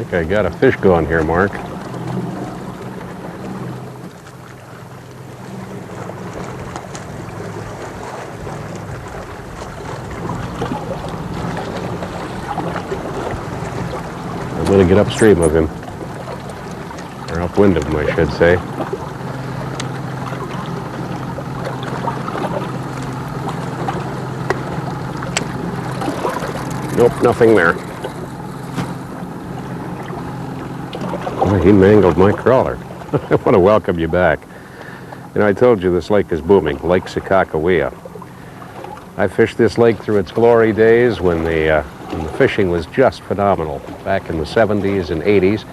think I got a fish going here, Mark. I'm going to get upstream of him. Or upwind of him, I should say. Nope, nothing there. Well, he mangled my crawler. I want to welcome you back. You know, I told you this lake is booming, Lake Sakakawea. I fished this lake through its glory days when the fishing was just phenomenal, back in the 70s and 80s.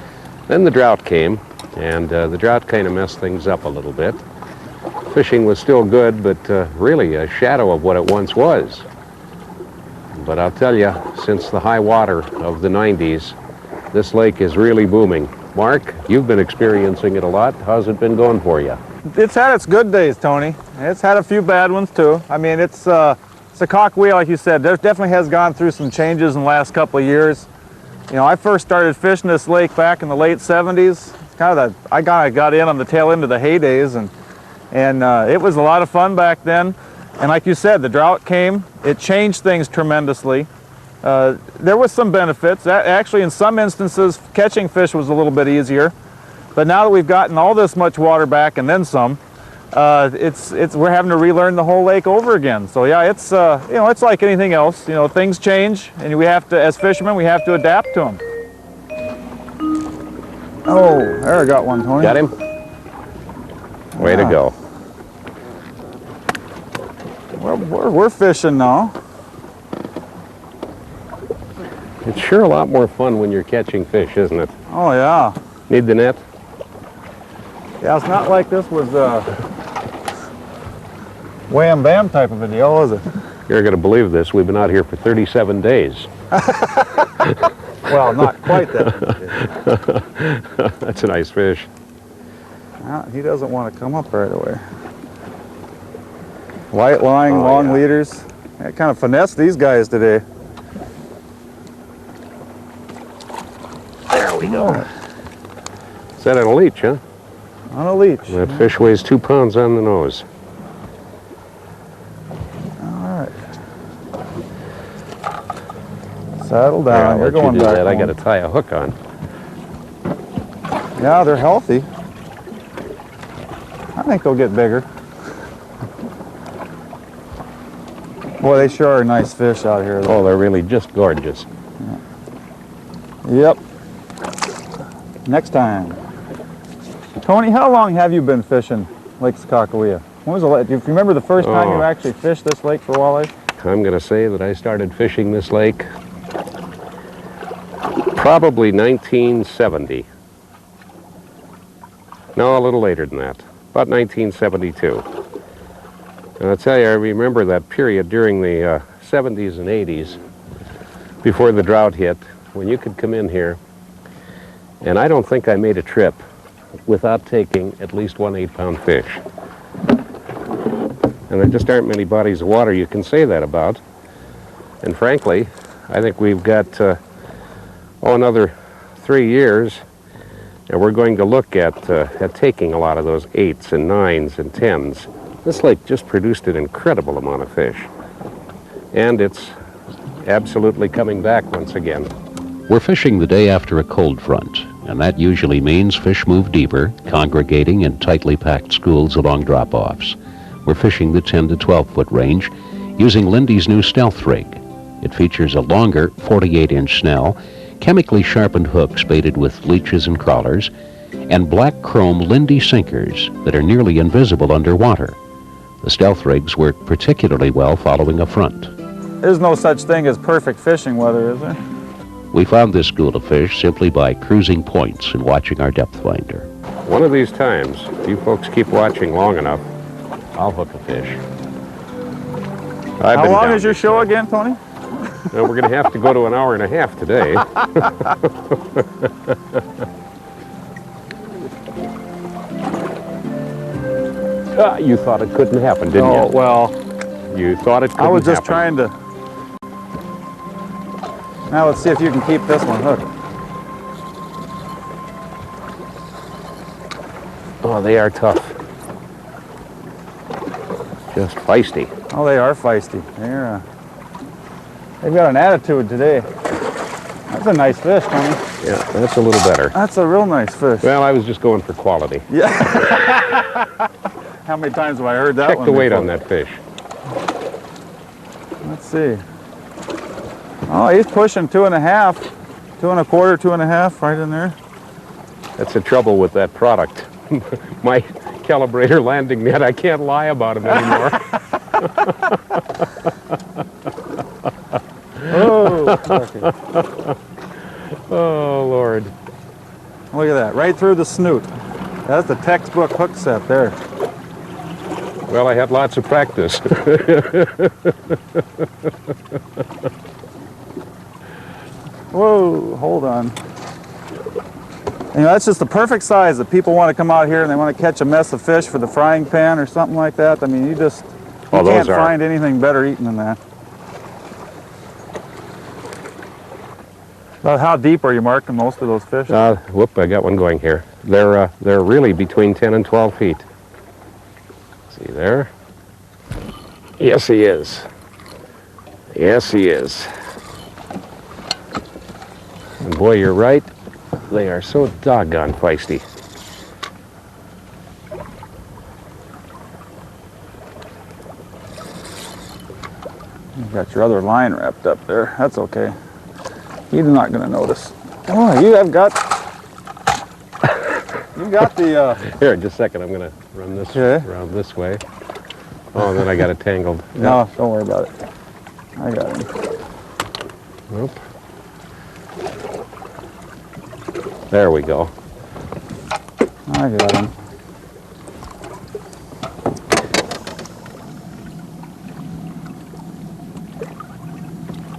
Then the drought came, and the drought kind of messed things up a little bit. Fishing was still good, but really a shadow of what it once was. But I'll tell you, since the high water of the 90s, this lake is really booming. Mark, you've been experiencing it a lot. How's it been going for you? It's had its good days, Tony. It's had a few bad ones, too. I mean, it's Sakakawea, like you said, there definitely has gone through some changes in the last couple of years. You know, I first started fishing this lake back in the late 70s. I got in on the tail end of the heydays, and it was a lot of fun back then. And like you said, the drought came. It changed things tremendously. There was some benefits. Actually, in some instances, catching fish was a little bit easier. But now that we've gotten all this much water back and then some, we're having to relearn the whole lake over again. So yeah, it's you know, it's like anything else. You know, things change, and we have to, as fishermen, we have to adapt to them. Oh, there I got one, Tony. Got him? Way to go. We're fishing now. It's sure a lot more fun when you're catching fish, isn't it? Oh, yeah. Need the net? Yeah, it's not like this was wham bam type of a deal, is it? You're going to believe this. We've been out here for 37 days. Well, not quite that. That's a nice fish. He doesn't want to come up right away. Light line, long leaders. I kind of finessed these guys today. There we go. Is that on a leech, huh? On a leech. That fish weighs 2 pounds on the nose. All right. Saddle down. You're going back home. I got to tie a hook on. Yeah, they're healthy. I think they'll get bigger. Boy, they sure are nice fish out here, though. Oh, they're really just gorgeous. Yep. Next time. Tony, how long have you been fishing Lake Sakakawea? When was do you remember the first time you actually fished this lake for walleye? I'm going to say that I started fishing this lake probably 1970. No, a little later than that. About 1972. And I'll tell you, I remember that period during the 70s and 80s, before the drought hit, when you could come in here, and I don't think I made a trip without taking at least 1 8-pound fish. And there just aren't many bodies of water you can say that about. And frankly, I think we've got another 3 years, and we're going to look at taking a lot of those 8s and 9s and 10s. This lake just produced an incredible amount of fish, and it's absolutely coming back once again. We're fishing the day after a cold front, and that usually means fish move deeper, congregating in tightly packed schools along drop-offs. We're fishing the 10 to 12-foot range using Lindy's new Stealth rig. It features a longer 48-inch snell, chemically sharpened hooks baited with leeches and crawlers, and black chrome Lindy sinkers that are nearly invisible underwater. The Stealth rigs work particularly well following a front. There's no such thing as perfect fishing weather, is there? We found this school of fish simply by cruising points and watching our depth finder. One of these times, if you folks keep watching long enough, I'll hook a fish. How long is your show again, Tony? Well, we're going to have to go to an hour and a half today. You thought it couldn't happen, didn't you? Oh, well. You thought it couldn't happen. I was just trying to... Now let's see if you can keep this one hooked. Oh, they are tough. Just feisty. Oh, they are feisty. They've got an attitude today. That's a nice fish, Tony. Yeah, that's a little better. That's a real nice fish. Well, I was just going for quality. Yeah. How many times have I heard that Check one the weight before? on that fish. Let's see. Oh, he's pushing 2.5, 2.25, 2.5, right in there. That's the trouble with that product. My calibrator landing net, I can't lie about it anymore. Oh, okay. Oh, Lord. Look at that, right through the snoot. That's the textbook hook set there. Well, I had lots of practice. Whoa, hold on. You know, that's just the perfect size that people want to come out here and they want to catch a mess of fish for the frying pan or something like that. I mean, you Oh, those can't are. find anything better eating than that. About how deep are you marking most of those fish? Whoop, I got one going here. They're really between 10 and 12 feet. See there? Yes, he is. Yes, he is. And boy, you're right. They are so doggone feisty. You've got your other line wrapped up there. That's okay. He's not going to notice. Oh, you have got... You got the... Here, just a second. I'm going to run this around this way. Oh, and then I got it tangled. No, don't worry about it. I got him. Nope. There we go. I got him.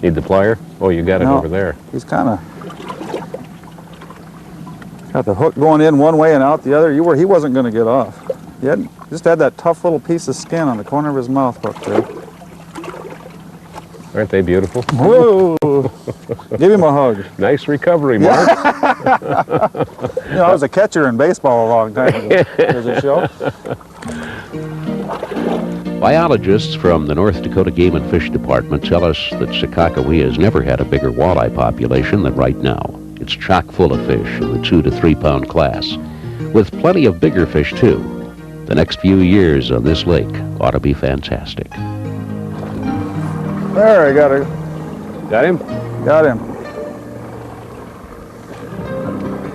Need the plier? Oh, you got it No. over there. He's kind of got the hook going in one way and out the other. He wasn't going to get off. Just had that tough little piece of skin on the corner of his mouth hook there. Aren't they beautiful? Whoa! Give him a hug. Nice recovery, Mark. You know, I was a catcher in baseball a long time ago. Does it show? Biologists from the North Dakota Game and Fish Department tell us that Sakakawea has never had a bigger walleye population than right now. It's chock full of fish in the 2 to 3 pound class, with plenty of bigger fish too. The next few years on this lake ought to be fantastic. There, I got it. Got him? Got him.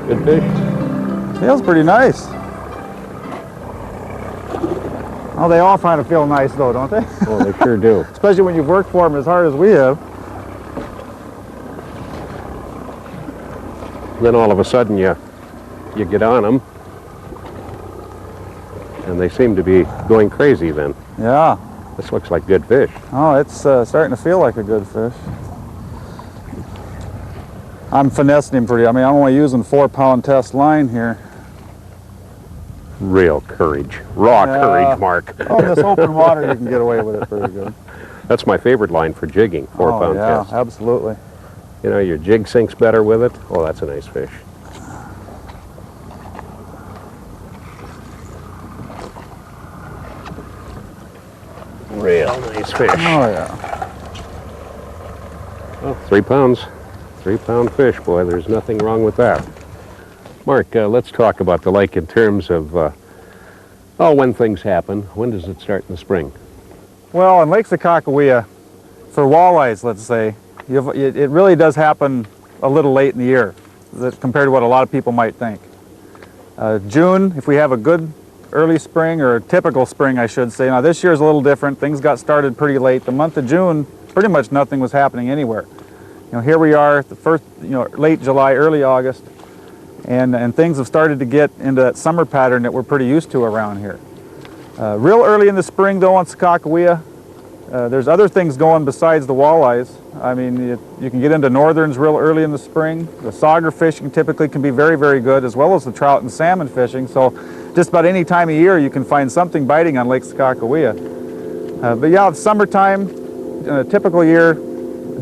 Good fish? Feels pretty nice. Oh, they all kind of feel nice though, don't they? Oh, they sure do. Especially when you've worked for them as hard as we have. Then all of a sudden you get on them, and they seem to be going crazy then. Yeah. This looks like good fish. Oh, it's starting to feel like a good fish. I'm finessing him pretty. I mean, I'm only using 4-pound test line here. Real courage. Raw courage, Mark. Oh, in this open water, you can get away with it pretty good. That's my favorite line for jigging, 4-pound yeah, test. absolutely. You know, your jig sinks better with it. Oh, that's a nice fish. Real nice fish. Oh, yeah. Oh, 3 pounds. 3-pound fish, boy. There's nothing wrong with that. Mark, let's talk about the lake in terms of, when things happen. When does it start in the spring? Well, in Lake Sakakawea, for walleyes, let's say, it really does happen a little late in the year compared to what a lot of people might think. June, if we have a good early spring, or a typical spring, I should say. Now, this year is a little different. Things got started pretty late. The month of June, pretty much nothing was happening anywhere. You know, here we are, the first, late July, early August, and things have started to get into that summer pattern that we're pretty used to around here. Real early in the spring, though, on Sakakawea, there's other things going besides the walleyes. I mean, you can get into northerns real early in the spring. The sauger fishing typically can be very, very good, as well as the trout and salmon fishing. So just about any time of year, you can find something biting on Lake Sakakawea. But yeah, it's summertime, typical year,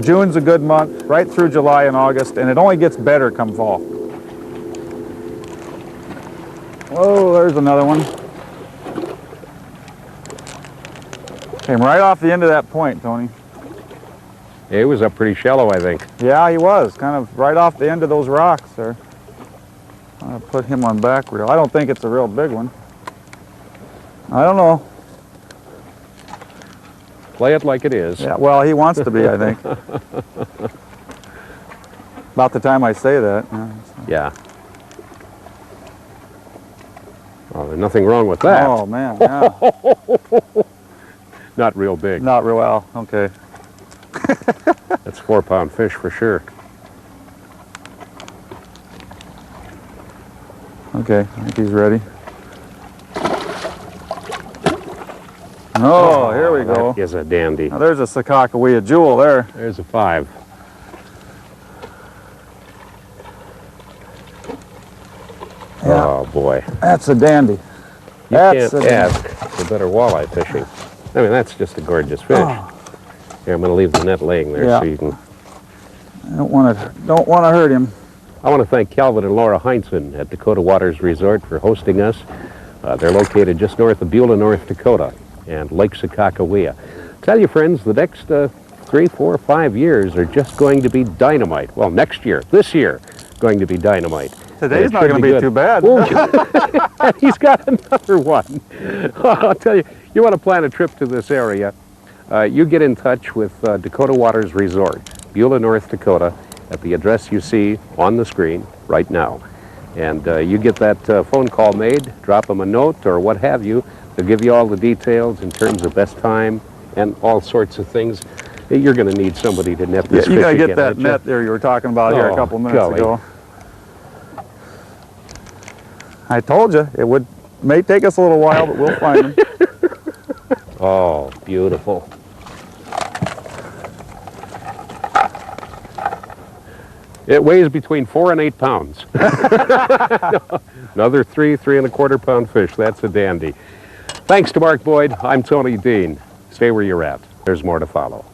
June's a good month, right through July and August, and it only gets better come fall. Whoa, there's another one. Came right off the end of that point, Tony. It was up pretty shallow, I think. Yeah, he was. Kind of right off the end of those rocks there. I'm going to put him on back reel. I don't think it's a real big one. I don't know. Play it like it is. Yeah, well, he wants to be, I think. About the time I say that. Yeah. Oh, there's nothing wrong with that. Oh, man. Yeah. Not real big. Not real well. Okay. That's 4-pound fish for sure. Okay, I think he's ready. Oh, here we go. That is a dandy. Now there's a Sakakawea jewel there. There's a 5. Yeah. Oh boy. That's a dandy. You That's can't a ask for better walleye fishing. I mean, that's just a gorgeous fish. Oh. Here, I'm going to leave the net laying there Yeah. so you can... I don't want to hurt him. I want to thank Calvin and Laura Heinzen at Dakota Waters Resort for hosting us. They're located just north of Beulah, North Dakota, and Lake Sakakawea. Tell you, friends, the next 3, 4, 5 years are just going to be dynamite. Well, next year, this year, going to be dynamite. Today's And it not should going to be good. too bad. Won't you? And he's got another one. I'll tell you, you want to plan a trip to this area, you get in touch with Dakota Waters Resort, Beulah, North Dakota, at the address you see on the screen right now. And you get that phone call made, drop them a note or what have you. They'll give you all the details in terms of best time and all sorts of things. You're going to need somebody to net this fish You got to get again, that aren't you? net there you were talking about here a Oh, couple minutes golly. ago. I told you, it may take us a little while, but we'll find them. Oh, beautiful. It weighs between 4 and 8 pounds. Another 3, 3¼ pound fish. That's a dandy. Thanks to Mark Boyd. I'm Tony Dean. Stay where you're at. There's more to follow.